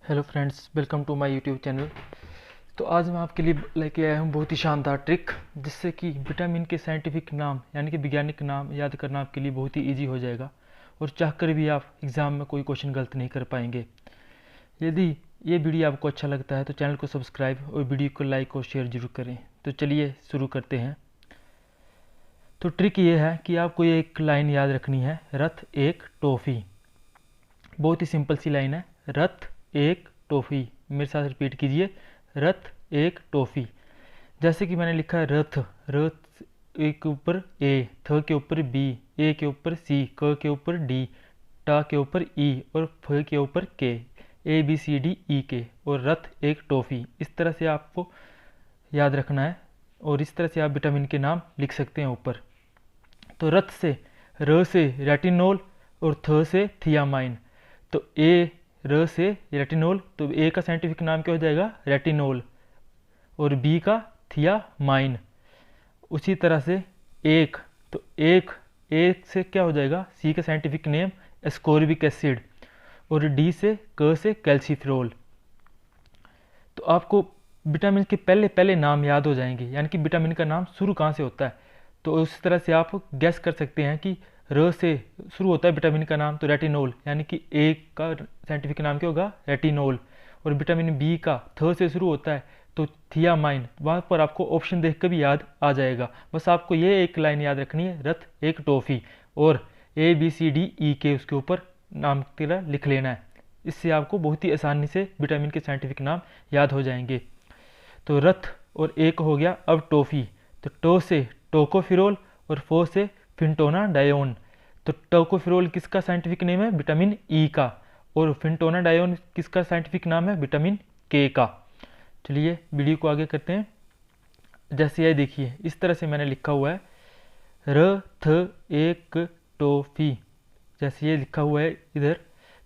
Hello friends, welcome to my YouTube channel. तो आज मैं आपके लिए लेके आया हूँ बहुत ही शानदार ट्रिक, जिससे कि विटामिन के साइंटिफिक नाम यानी कि वैज्ञानिक नाम याद करना आपके लिए बहुत ही इजी हो जाएगा और चाहकर भी आप एग्ज़ाम में कोई क्वेश्चन गलत नहीं कर पाएंगे। यदि ये वीडियो आपको अच्छा लगता है तो चैनल को सब्सक्राइब और वीडियो को लाइक और शेयर जरूर करें। तो चलिए शुरू करते हैं। तो ट्रिक ये है कि आपको ये एक लाइन याद रखनी है, रथ एक टॉफ़ी। बहुत ही सिंपल सी लाइन है, रथ एक टॉफ़ी। मेरे साथ रिपीट कीजिए, रथ एक टॉफ़ी। जैसे कि मैंने लिखा है रथ, रथ ए के ऊपर ए, थ के ऊपर बी, ए के ऊपर सी, क के ऊपर डी, टा के ऊपर ई और फ के ऊपर के, A B C D E के, और रथ एक टॉफ़ी। इस तरह से आपको याद रखना है और इस तरह से आप विटामिन के नाम लिख सकते हैं ऊपर। तो रथ से, र से रेटिनोल और थ से थियामाइन। तो ए र से रेटिनोल, तो ए का साइंटिफिक नाम क्या हो जाएगा, रेटिनोल, और बी का थियामाइन। उसी तरह से एक, तो एक से क्या हो जाएगा, सी का साइंटिफिक नेम एस्कोर्बिक एसिड, और डी से क से कैल्सीफेरोल। तो आपको विटामिन के पहले पहले नाम याद हो जाएंगे, यानी कि विटामिन का नाम शुरू कहाँ से होता है। तो उस तरह से आप गैस कर सकते हैं कि र से शुरू होता है विटामिन का नाम, तो रेटिनोल, यानी कि ए का साइंटिफिक नाम क्या होगा, रेटिनोल। और विटामिन बी का थ से शुरू होता है तो थियामाइन। वहाँ पर आपको ऑप्शन देख कर भी याद आ जाएगा। बस आपको ये एक लाइन याद रखनी है, रथ एक टॉफ़ी, और A B C D E के उसके ऊपर नाम तेरा लिख लेना है। इससे आपको बहुत ही आसानी से विटामिन के साइंटिफिक नाम याद हो जाएंगे। तो रथ और एक हो गया। अब टॉफ़ी, तो टो से टोकोफिरोल और फो से फिंटोनाडायोन। तो टोकोफिरोल किसका साइंटिफिक नेम है, विटामिन ई का, और फिंटोनाडायोन किसका साइंटिफिक नाम है, विटामिन के का। चलिए वीडियो को आगे करते हैं। जैसे ये देखिए, इस तरह से मैंने लिखा हुआ है, र थ एक टॉफ़ी, जैसे ये लिखा हुआ है इधर।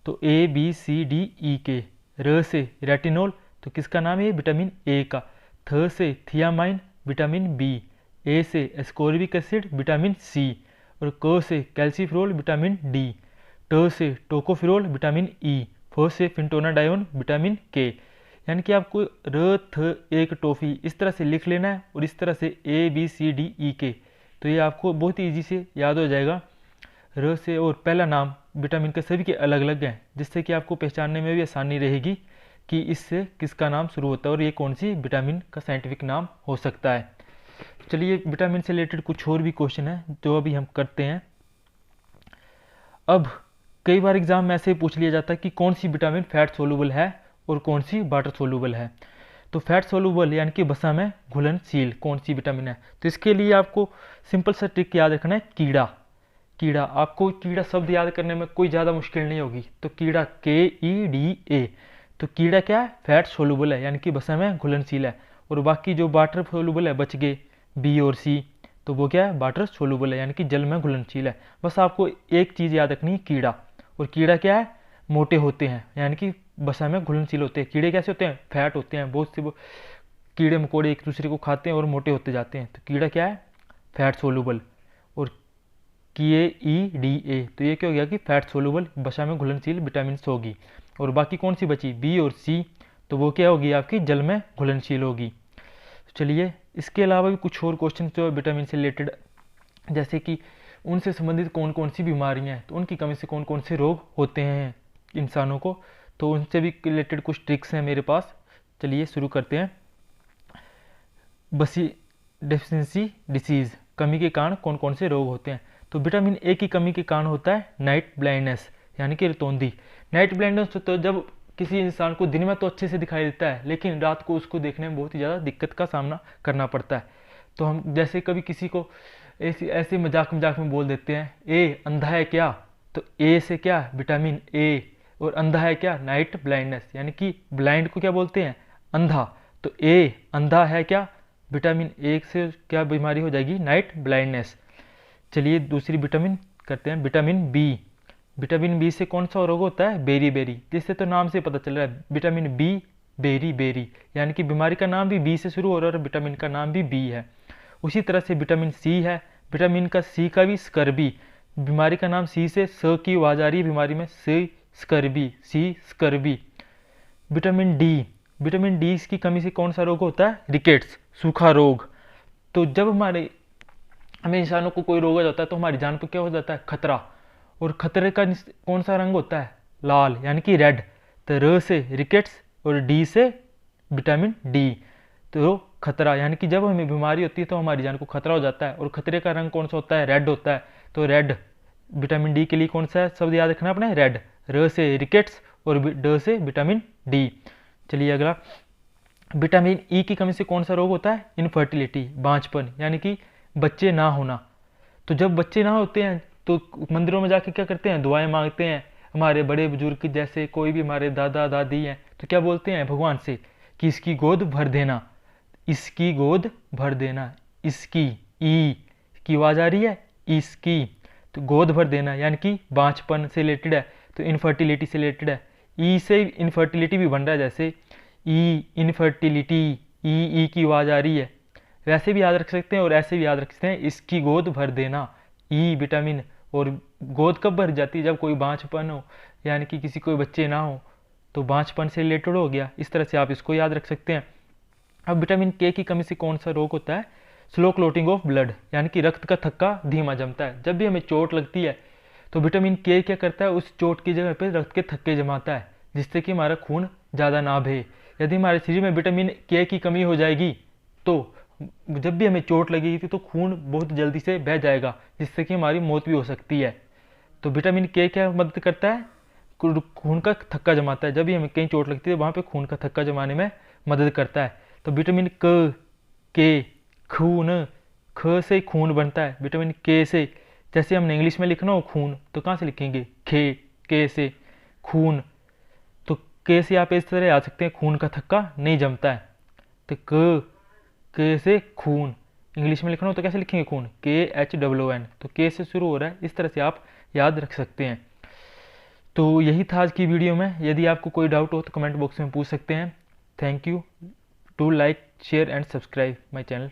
तो A B C D E के, र से रेटिनोल, तो किसका नाम है, विटामिन ए का, थ से थियामाइन, विटामिन बी, ए से एस्कोर्बिक एसिड, विटामिन सी, और क से कैल्सीफेरोल, विटामिन डी, ट से टोकोफिरोल, विटामिन ई, फ से फिंटोनाडायोन, विटामिन के। यानी कि आपको र थ एक टॉफ़ी इस तरह से लिख लेना है, और इस तरह से A B C D E के। तो ये आपको बहुत ही ईजी से याद हो जाएगा। र से और पहला नाम विटामिन के सभी के अलग अलग हैं, जिससे कि आपको पहचानने में भी आसानी रहेगी कि इससे किसका नाम शुरू होता है और ये कौन सी विटामिन का साइंटिफिक नाम हो सकता है। चलिए विटामिन से रिलेटेड कुछ और भी क्वेश्चन है जो अभी हम करते हैं। अब कई बार एग्जाम में ऐसे ही पूछ लिया जाता है कि कौन सी विटामिन फैट सोलूबल है और कौन सी वाटर सोलूबल है। तो फैट सोलूबल यानी कि वसा में घुलनशील कौन सी विटामिन है, तो इसके लिए आपको सिंपल सा ट्रिक याद रखना है, कीड़ा। कीड़ा, आपको कीड़ा शब्द याद करने में कोई ज़्यादा मुश्किल नहीं होगी। तो कीड़ा, के ई डी ए, तो कीड़ा क्या है, फैट सोलूबल है, यानी कि वसा में घुलनशील है। और बाकी जो वाटर सोलूबल है बच गए बी और सी, तो वो क्या है, वाटर सोलूबल है, यानी कि जल में घुलनशील है। बस आपको एक चीज़ याद रखनी है, कीड़ा। और कीड़ा क्या है, मोटे होते हैं, यानी कि वसा में घुलनशील होते हैं। कीड़े कैसे होते हैं, फैट होते हैं। बहुत से वो कीड़े मकोड़े एक दूसरे को खाते हैं और मोटे होते जाते हैं। तो कीड़ा क्या है, फैट सोलूबल। और के ई डी ए, तो ये क्या हो गया कि फैट सोलूबल वसा में घुलनशील विटामिन होगी। और बाकी कौन सी बची, बी और सी, तो वो क्या होगी, आपकी जल में घुलनशील होगी। चलिए इसके अलावा भी कुछ और क्वेश्चन जो विटामिन से रिलेटेड, जैसे कि उनसे संबंधित कौन कौन सी बीमारियां हैं, तो उनकी कमी से कौन कौन से रोग होते हैं इंसानों को, तो उनसे भी रिलेटेड कुछ ट्रिक्स हैं मेरे पास। चलिए शुरू करते हैं। बसी डेफिशिएंसी डिसीज़, कमी के कारण कौन कौन से रोग होते हैं। तो विटामिन ए की कमी के कारण होता है नाइट ब्लाइंडनेस, यानी कि रतौंधी। नाइट ब्लाइंडनेस तो जब किसी इंसान को दिन में तो अच्छे से दिखाई देता है, लेकिन रात को उसको देखने में बहुत ही ज़्यादा दिक्कत का सामना करना पड़ता है। तो हम जैसे कभी किसी को ऐसे मजाक मजाक में बोल देते हैं, ए अंधा है क्या, तो ए से क्या, विटामिन ए, और अंधा है क्या, नाइट ब्लाइंडनेस, यानी कि ब्लाइंड को क्या बोलते हैं, अंधा। तो ए अंधा है क्या, विटामिन ए से क्या बीमारी हो जाएगी, नाइट ब्लाइंडनेस। चलिए दूसरी विटामिन करते हैं, विटामिन बी। विटामिन बी से कौन सा रोग होता है, बेरी बेरी, जिससे तो नाम से पता चल रहा है, विटामिन बी बेरी बेरी, यानी कि बीमारी का नाम भी बी से शुरू हो रहा है और विटामिन का नाम भी बी है। उसी तरह से विटामिन सी है, विटामिन का सी का भी स्कर्बी, बीमारी का नाम सी से, स की आवाज आ रही है बीमारी में, सी स्कर्बी, सी स्कर्बी। विटामिन डी की कमी से कौन सा रोग होता है? रिकेट्स, सूखा रोग। तो जब हमें इंसानों को कोई रोग हो जाता है तो हमारी जान पर क्या हो जाता है? खतरा। और खतरे का कौन सा रंग होता है? लाल, यानी कि रेड। तो र से रिकेट्स और डी से विटामिन डी। तो खतरा, यानी कि जब हमें बीमारी होती है तो हमारी जान को खतरा हो जाता है, और खतरे का रंग कौन सा होता है? रेड होता है। तो रेड विटामिन डी के लिए कौन सा शब्द याद रखना अपने? रेड। र से रिकेट्स और ड से विटामिन डी। चलिए अगला, विटामिन ई की कमी से कौन सा रोग होता है? इनफर्टिलिटी, बांझपन, यानी कि बच्चे ना होना। तो जब बच्चे ना होते हैं तो मंदिरों में जाके क्या करते हैं? दुआएं मांगते हैं। हमारे बड़े बुजुर्ग जैसे कोई भी हमारे दादा दादी हैं तो क्या बोलते हैं भगवान से कि इसकी गोद भर देना, इसकी गोद भर देना। इसकी, ई की आवाज आ रही है, इसकी। तो गोद भर देना यानी कि बांझपन से रिलेटेड है, तो इनफर्टिलिटी से रिलेटेड है। ई से इनफर्टिलिटी भी बन रहा है, जैसे ई इनफर्टिलिटी, ई की आवाज आ रही है, वैसे भी याद रख सकते हैं और ऐसे भी याद रख सकते हैं, इसकी गोद भर देना। ई विटामिन, और गोद कब भर जाती है? जब कोई बांझपन हो, यानी कि किसी कोई बच्चे ना हो, तो बांझपन से रिलेटेड हो गया। इस तरह से आप इसको याद रख सकते हैं। अब विटामिन के की कमी से कौन सा रोग होता है? स्लो क्लोटिंग ऑफ ब्लड, यानी कि रक्त का थक्का धीमा जमता है। जब भी हमें चोट लगती है तो विटामिन के क्या करता है? उस चोट की जगह पे रक्त के थक्के जमाता है, जिससे कि हमारा खून ज़्यादा ना बहे। यदि हमारे शरीर में विटामिन के की कमी हो जाएगी तो जब भी हमें चोट लगेगी तो खून बहुत जल्दी से बह जाएगा, जिससे कि हमारी मौत भी हो सकती है। तो विटामिन के क्या मदद करता है? खून का थक्का जमाता है। जब भी हमें कहीं चोट लगती है वहाँ पे खून का थक्का जमाने में मदद करता है। तो विटामिन के, खून, ख से खून बनता है। विटामिन के से, जैसे हमने इंग्लिश में लिखना हो खून तो कहाँ से लिखेंगे? के से खून। तो के से आप इस तरह आ सकते हैं, खून का थक्का नहीं जमता है। तो के से खून, इंग्लिश में लिखना हो तो कैसे लिखेंगे? खून, KHOON। तो के से शुरू हो रहा है, इस तरह से आप याद रख सकते हैं। तो यही था आज की वीडियो में। यदि आपको कोई डाउट हो तो कमेंट बॉक्स में पूछ सकते हैं। Thank you. To like, share and subscribe my channel.